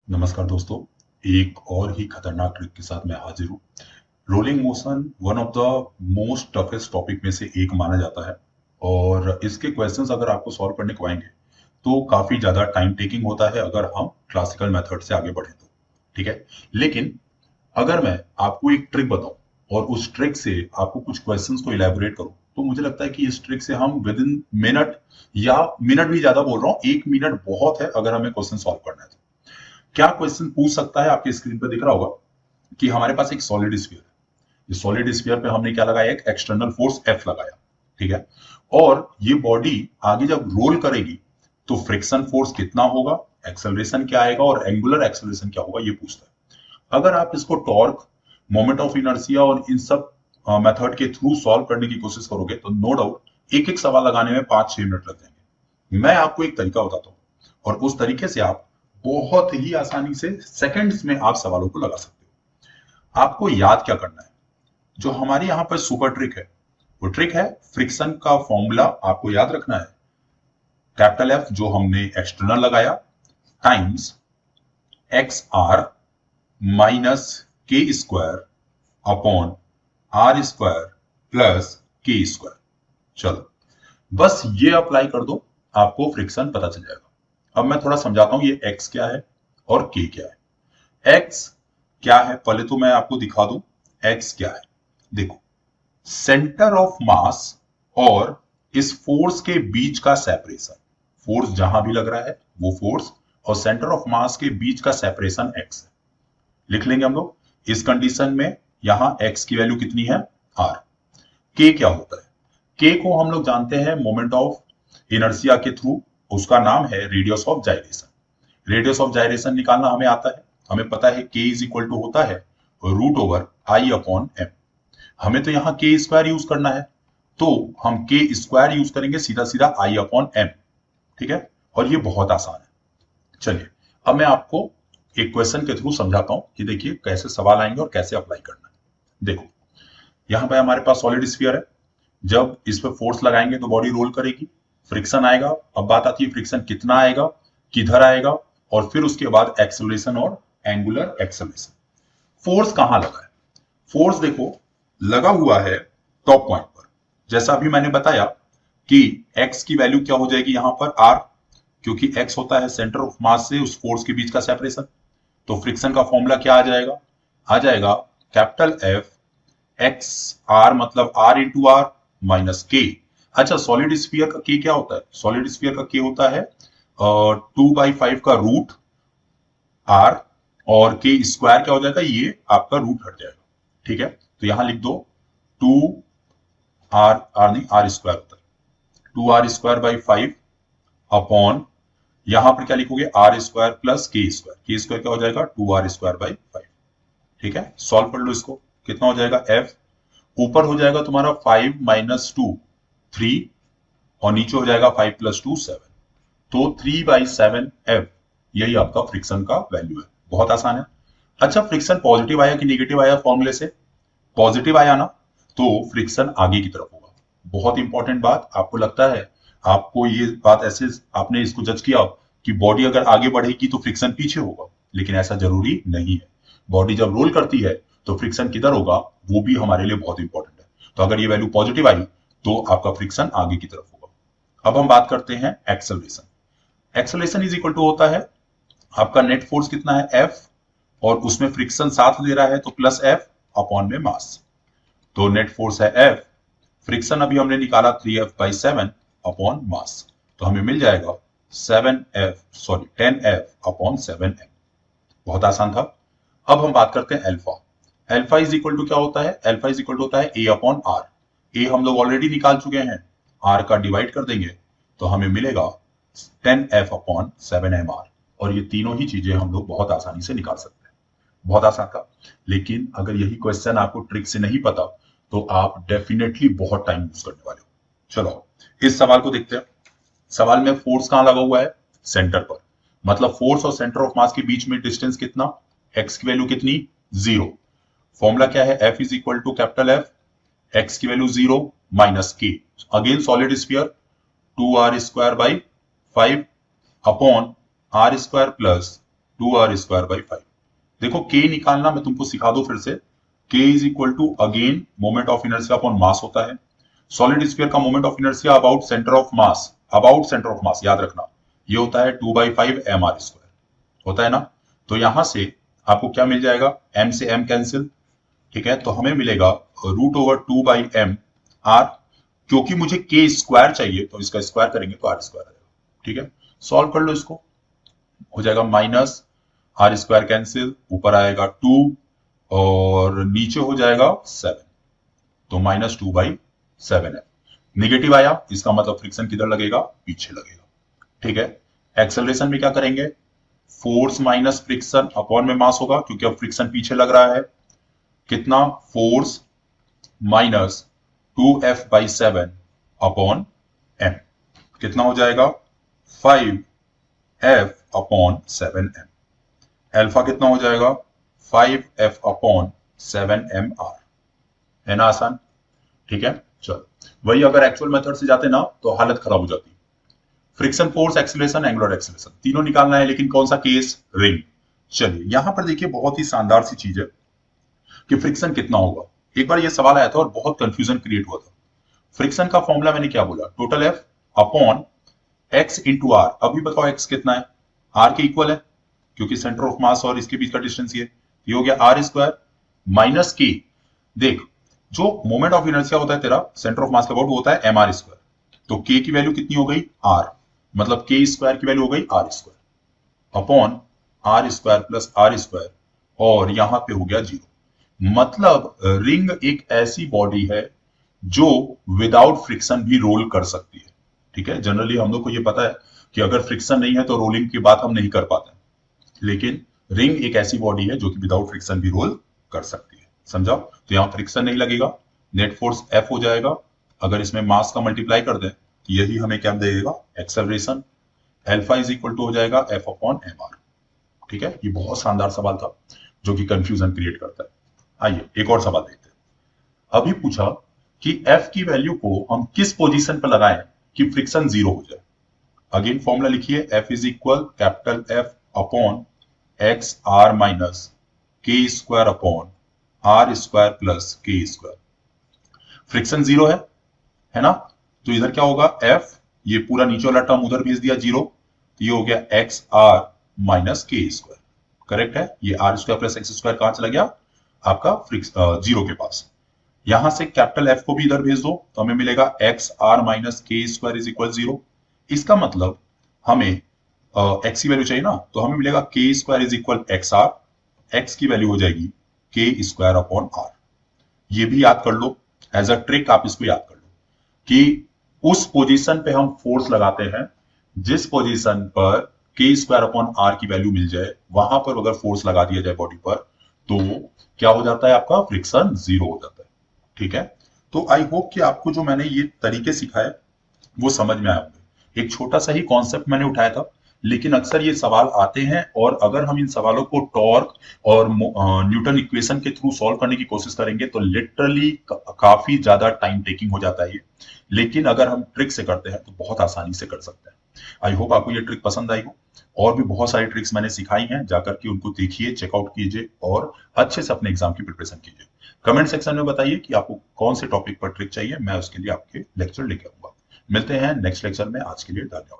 नमस्कार दोस्तों। एक और ही खतरनाक ट्रिक के साथ मैं हाजिर हूँ। Rolling motion one of the most toughest topic में से एक माना जाता है और इसके क्वेश्चंस अगर आपको सॉल्व करने को आएंगे तो काफी ज्यादा टाइम टेकिंग होता है अगर हम क्लासिकल मेथड से आगे बढ़े तो। ठीक है, लेकिन अगर मैं आपको एक ट्रिक बताऊं और उस ट्रिक से आपको कुछ क्वेश्चंस को इलेबोरेट करूं तो मुझे लगता है कि इस ट्रिक से हम विद इन मिनट या मिनट भी ज्यादा बोल रहा हूं, 1 मिनट बहुत है अगर हमें क्वेश्चन सॉल्व करना है तो। क्या क्वेश्चन पूछ सकता है, आपके स्क्रीन पर दिख रहा होगा कि हमारे पास एक सॉलिड स्फीयर है। इस सॉलिड स्फीयर पे हमने क्या लगाया, एक एक्सटर्नल फोर्स एफ लगाया। ठीक है, और ये बॉडी आगे जब रोल करेगी तो फ्रिक्शन फोर्स कितना होगा, एक्सेलरेशन क्या आएगा और एंगुलर एक्सेलरेशन क्या होगा, ये पूछता है। अगर आप इसको टॉर्क, मोमेंट ऑफ इनर्शिया और इन सब मेथड के थ्रू सॉल्व करने की कोशिश करोगे तो नो डाउट एक एक सवाल लगाने में 5-6 मिनट लग जाएंगे। मैं आपको एक तरीका बताता हूँ और उस तरीके से आप बहुत ही आसानी से सेकंड्स में आप सवालों को लगा सकते हो। आपको याद क्या करना है, जो हमारे यहाँ पर सुपर ट्रिक है वो ट्रिक है फ्रिक्शन का फॉर्मूला आपको याद रखना है। कैपिटल एफ जो हमने एक्सटर्नल लगाया times x are minus k square upon r square plus k square. चलो बस ये अप्लाई कर दो, आपको फ्रिक्शन पता चल जाएगा। अब मैं थोड़ा समझाता हूं ये एक्स क्या है और के क्या है। एक्स क्या है पहले तो मैं आपको दिखा दूं। एक्स क्या है, देखो, सेंटर ऑफ मास और इस फोर्स के बीच का सेपरेशन। फोर्स जहां भी लग रहा है वो फोर्स और सेंटर ऑफ मास के बीच का सेपरेशन एक्स है। लिख लेंगे हम लोग इस कंडीशन में। यहां एक्स की वैल्यू कितनी है, आर। के क्या होता है, के को हम लोग जानते हैं मोमेंट ऑफ इनर्शिया के थ्रू, उसका नाम है रेडियस ऑफ जाइरेशन। रेडियस ऑफ जाइरेशन निकालना हमें आता है, हमें पता है के इज इक्वल टू होता है root over I upon M. हमें तो यहाँ के स्क्वायर यूज करना है तो हम के स्क्वायर यूज करेंगे, सीधा सीधा आई अपॉन एम। ठीक है, और ये बहुत आसान है। चलिए अब मैं आपको एक क्वेश्चन के थ्रू समझाता हूं कि देखिए कैसे सवाल आएंगे और कैसे अप्लाई करना है। देखो यहाँ पे हमारे पास सॉलिड स्फीयर है, जब इस पे फोर्स लगाएंगे तो बॉडी रोल करेगी, फ्रिक्शन आएगा। अब बात आती है फ्रिक्शन कितना आएगा, किधर आएगा, और फिर उसके बाद एक्सेलरेशन और एंगुलर एक्सेलरेशन। फोर्स कहां लगा है, फोर्स देखो लगा हुआ है टॉप पॉइंट पर। जैसा अभी मैंने बताया कि x की वैल्यू क्या हो जाएगी यहां पर r, क्योंकि x होता है सेंटर ऑफ मास से उस फोर्स के बीच का सेपरेशन। तो फ्रिक्शन का फॉर्मूला क्या आ जाएगा कैपिटल F एक्स आर मतलब r इंटू आर माइनस के। अच्छा, सॉलिड स्फीयर का k क्या होता है, सॉलिड स्फीयर का k होता है 2/5 का रूट r, और के स्क्वायर क्या हो जाएगा, ये आपका रूट हट जाएगा। ठीक है, तो यहां लिख दो 2 आर नहीं आर स्क्वायर होता है 2r² बाई 5 अपॉन, यहां पर क्या लिखोगे are square plus k square क्या हो जाएगा 2r² बाई 5। ठीक है, सॉल्व कर लो इसको, कितना हो जाएगा f, ऊपर हो जाएगा तुम्हारा 5 - 2 3, और नीचे हो जाएगा 5 + 2 7। तो 3/7 f यही आपका फ्रिक्शन का वैल्यू है। बहुत आसान है। अच्छा, फ्रिक्शन पॉजिटिव आया कि नेगेटिव आया फॉर्मूले से, पॉजिटिव आया ना तो फ्रिक्शन आगे की तरफ होगा। बहुत इंपॉर्टेंट बात, आपको लगता है आपको ये बात ऐसे आपने इसको जज किया कि बॉडी अगर आगे बढ़ेगी तो फ्रिक्शन पीछे होगा, लेकिन ऐसा जरूरी नहीं है। बॉडी जब रोल करती है तो फ्रिक्शन किधर होगा वो भी हमारे लिए बहुत इंपॉर्टेंट है। तो अगर ये वैल्यू पॉजिटिव आई तो आपका फ्रिक्शन आगे की तरफ होगा। अब हम बात करते हैं acceleration. Acceleration is equal to होता है आपका नेट फोर्स कितना है F, और उसमें फ्रिक्शन साथ दे रहा है तो प्लस F अपॉन में मास। तो नेट फोर्स है F, फ्रिक्शन अभी हमने निकाला 3f/7 अपॉन मास, तो हमें मिल जाएगा 10f अपॉन 7m। बहुत आसान था। अब हम बात करते हैं alpha. Alpha is equal to क्या होता है, अल्फा इज इक्वल टू होता है a अपॉन आर। ए हम लोग ऑलरेडी निकाल चुके हैं, आर का डिवाइड कर देंगे तो हमें मिलेगा 10f अपॉन 7mr। और ये तीनों ही चीजें हम लोग बहुत आसानी से निकाल सकते हैं। बहुत आसान था, लेकिन अगर यही क्वेश्चन आपको ट्रिक से नहीं पता तो आप डेफिनेटली बहुत टाइम यूज करने वाले हो। चलो इस सवाल को देखते हैं। सवाल में फोर्स कहां लगा हुआ है, सेंटर पर। मतलब फोर्स और सेंटर ऑफ मास के बीच में डिस्टेंस कितना, एक्स की वैल्यू कितनी 0। फॉर्मूला क्या है, F is equal to capital F, X की value 0 minus K, again solid sphere 2r² by 5 upon r² plus 2r² / 5। देखो k निकालना मैं तुमको सिखा दो फिर से। k is equal to again moment of inertia upon mass होता है। सॉलिड स्फीयर का moment of inertia about centre of mass, about centre of mass याद रखना, ये होता है 2/5 mr², होता है ना। तो यहां से आपको क्या मिल जाएगा, m से m कैंसिल, ठीक है, तो हमें मिलेगा √2/m r। क्योंकि मुझे k स्क्वायर चाहिए तो इसका स्क्वायर करेंगे तो r स्क्वायर आएगा, ठीक है। सॉल्व कर लो इसको, हो जाएगा माइनस r² कैंसिल, ऊपर आएगा 2 और नीचे हो जाएगा 7, तो -2/7 है। निगेटिव आया, इसका मतलब फ्रिक्शन किधर लगेगा, पीछे लगेगा, ठीक है। एक्सेलरेशन में क्या करेंगे, फोर्स माइनस फ्रिक्शन अपॉन में मास होगा, क्योंकि अब फ्रिक्शन पीछे लग रहा है। कितना, force minus 2f/7 upon m, कितना हो जाएगा 5f/7m। अल्फा कितना हो जाएगा 5f/7mr, है ना आसान, ठीक है। चलो वही अगर एक्चुअल मेथड से जाते ना तो हालत खराब हो जाती। Friction force, acceleration, angular acceleration तीनों निकालना है, लेकिन कौन सा केस, रिंग। चलिए यहां पर देखिए बहुत ही शानदार सी चीज है कि फ्रिक्शन कितना होगा। एक बार ये सवाल आया था और बहुत कंफ्यूजन क्रिएट हुआ था। फ्रिक्शन का फॉर्मूला मैंने क्या बोला, total F upon X into R. अभी बताओ एक्स कितना है, आर के इक्वल है, क्योंकि सेंटर ऑफ मास और इसके बीच का डिस्टेंस ये हो गया r² माइनस के। देख जो मोमेंट ऑफ इनर्शिया होता है तेरा सेंटर ऑफ मास के अबाउट, वो होता है mr²। तो k की वैल्यू कितनी हो गई r, मतलब k² की वैल्यू हो गई r² upon r² plus r², और यहां पे हो गया 0। मतलब रिंग एक ऐसी बॉडी है जो विदाउट फ्रिक्शन भी रोल कर सकती है, ठीक है। जनरली हम लोग को ये पता है कि अगर फ्रिक्शन नहीं है तो रोलिंग की बात हम नहीं कर पाते, लेकिन रिंग एक ऐसी बॉडी है जो कि विदाउट फ्रिक्शन भी रोल कर सकती है, समझा। तो यहां फ्रिक्शन नहीं लगेगा, नेट फोर्स एफ हो जाएगा। अगर इसमें मास का मल्टीप्लाई कर दें तो यही हमें क्या देगा, acceleration. Alpha is equal to हो जाएगा f/mr, ठीक है। ये बहुत शानदार सवाल था जो कि कंफ्यूजन क्रिएट करता है। आइए एक और सवाल देखते हैं। अभी पूछा कि f की वैल्यू को हम किस पोजीशन पर लगाएं कि फ्रिक्शन 0 हो जाए। अगेन फॉर्मूला लिखिए, f is equal capital F upon X are minus k² upon r² plus k²। Friction 0 है ना, तो इधर क्या होगा f, ये पूरा नीचे वाला टर्म उधर भेज दिया 0, तो ये हो गया x are minus k², correct है। ये r² प्लस x² कहां चला गया, आपका 0 के पास। यहां से कैपिटल F को भी इधर भेज दो तो हमें मिलेगा X are minus k² is equal 0। इसका मतलब हमें x की वैल्यू चाहिए ना, तो हमें मिलेगा k² is equal X R, x की वैल्यू हो जाएगी k² अपॉन r। ये भी याद कर लो, एज अ ट्रिक आप इसको याद कर लो कि उस पोजीशन पे हम फोर्स लगाते हैं जिस पोजीशन पर k² अपॉन r की वैल्यू मिल जाए, वहां पर अगर फोर्स लगा दिया जाए बॉडी पर तो क्या हो जाता है, आपका फ्रिक्शन 0 हो जाता है, ठीक है। तो आई होप कि आपको जो मैंने ये तरीके सिखाए वो समझ में आए होंगे। एक छोटा सा ही कॉन्सेप्ट मैंने उठाया था, लेकिन अक्सर ये सवाल आते हैं और अगर हम इन सवालों को टॉर्क और न्यूटन इक्वेशन के थ्रू सॉल्व करने की कोशिश करेंगे तो लिटरली काफी ज्यादा टाइम टेकिंग हो जाता है ये, लेकिन अगर हम ट्रिक से करते हैं तो बहुत आसानी से कर सकते हैं। आई होप आपको ये ट्रिक पसंद आई हो। और भी बहुत सारी ट्रिक्स मैंने सिखाई हैं, जाकर के उनको देखिए, चेकआउट कीजिए और अच्छे से अपने एग्जाम की प्रिपरेशन कीजिए। कमेंट सेक्शन में बताइए कि आपको कौन से टॉपिक पर ट्रिक चाहिए, मैं उसके लिए आपके लेक्चर लेके आऊंगा। मिलते हैं नेक्स्ट लेक्चर में, आज के लिए धन्यवाद।